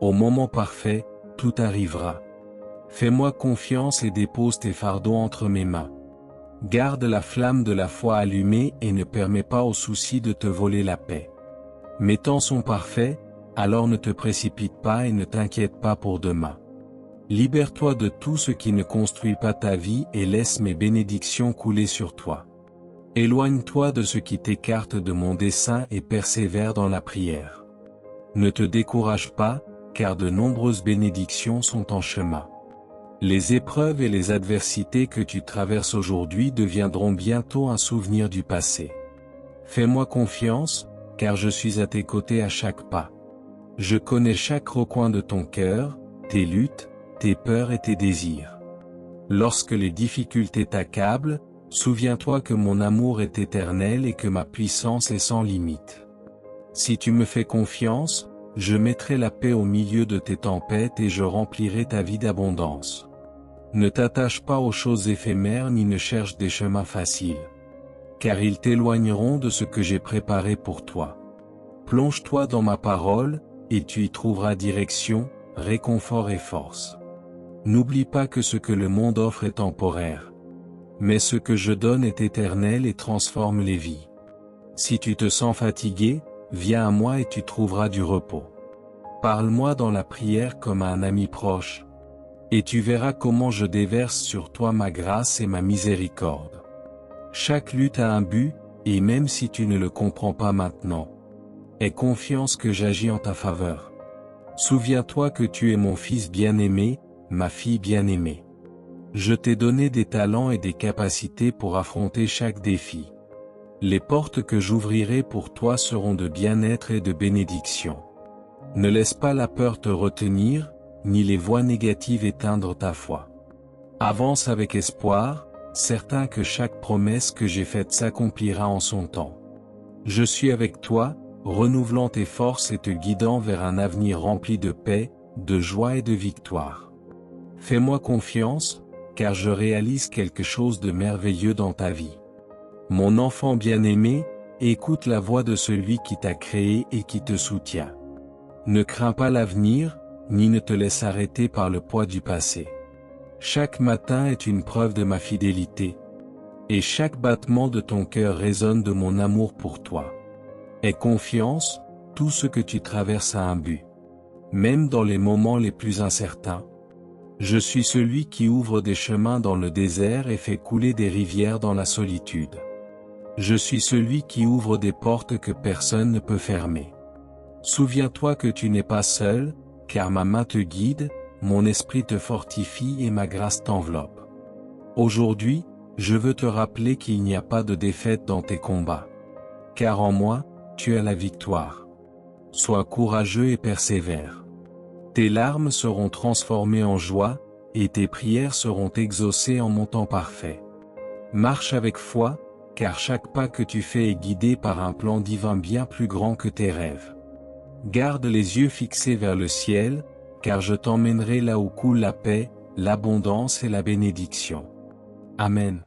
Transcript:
Au moment parfait, tout arrivera. Fais-moi confiance et dépose tes fardeaux entre mes mains. Garde la flamme de la foi allumée et ne permets pas aux soucis de te voler la paix. Mes temps sont parfaits, alors ne te précipite pas et ne t'inquiète pas pour demain. Libère-toi de tout ce qui ne construit pas ta vie et laisse mes bénédictions couler sur toi. Éloigne-toi de ce qui t'écarte de mon dessein et persévère dans la prière. Ne te décourage pas, car de nombreuses bénédictions sont en chemin. Les épreuves et les adversités que tu traverses aujourd'hui deviendront bientôt un souvenir du passé. Fais-moi confiance, car je suis à tes côtés à chaque pas. Je connais chaque recoin de ton cœur, tes luttes, tes peurs et tes désirs. Lorsque les difficultés t'accablent, souviens-toi que mon amour est éternel et que ma puissance est sans limite. Si tu me fais confiance, je mettrai la paix au milieu de tes tempêtes et je remplirai ta vie d'abondance. Ne t'attache pas aux choses éphémères ni ne cherche des chemins faciles. Car ils t'éloigneront de ce que j'ai préparé pour toi. Plonge-toi dans ma parole, et tu y trouveras direction, réconfort et force. N'oublie pas que ce que le monde offre est temporaire. Mais ce que je donne est éternel et transforme les vies. Si tu te sens fatigué, viens à moi et tu trouveras du repos. Parle-moi dans la prière comme à un ami proche. Et tu verras comment je déverse sur toi ma grâce et ma miséricorde. Chaque lutte a un but, et même si tu ne le comprends pas maintenant, aie confiance que j'agis en ta faveur. Souviens-toi que tu es mon fils bien-aimé, ma fille bien-aimée. Je t'ai donné des talents et des capacités pour affronter chaque défi. Les portes que j'ouvrirai pour toi seront de bien-être et de bénédiction. Ne laisse pas la peur te retenir, ni les voix négatives éteindre ta foi. Avance avec espoir, certain que chaque promesse que j'ai faite s'accomplira en son temps. Je suis avec toi, renouvelant tes forces et te guidant vers un avenir rempli de paix, de joie et de victoire. Fais-moi confiance, car je réalise quelque chose de merveilleux dans ta vie. Mon enfant bien-aimé, écoute la voix de celui qui t'a créé et qui te soutient. Ne crains pas l'avenir, ni ne te laisse arrêter par le poids du passé. Chaque matin est une preuve de ma fidélité. Et chaque battement de ton cœur résonne de mon amour pour toi. Aie confiance, tout ce que tu traverses a un but. Même dans les moments les plus incertains. Je suis celui qui ouvre des chemins dans le désert et fait couler des rivières dans la solitude. Je suis celui qui ouvre des portes que personne ne peut fermer. Souviens-toi que tu n'es pas seul, car ma main te guide, mon esprit te fortifie et ma grâce t'enveloppe. Aujourd'hui, je veux te rappeler qu'il n'y a pas de défaite dans tes combats. Car en moi, tu as la victoire. Sois courageux et persévère. Tes larmes seront transformées en joie, et tes prières seront exaucées en mon temps parfait. Marche avec foi, car chaque pas que tu fais est guidé par un plan divin bien plus grand que tes rêves. Garde les yeux fixés vers le ciel, car je t'emmènerai là où coule la paix, l'abondance et la bénédiction. Amen.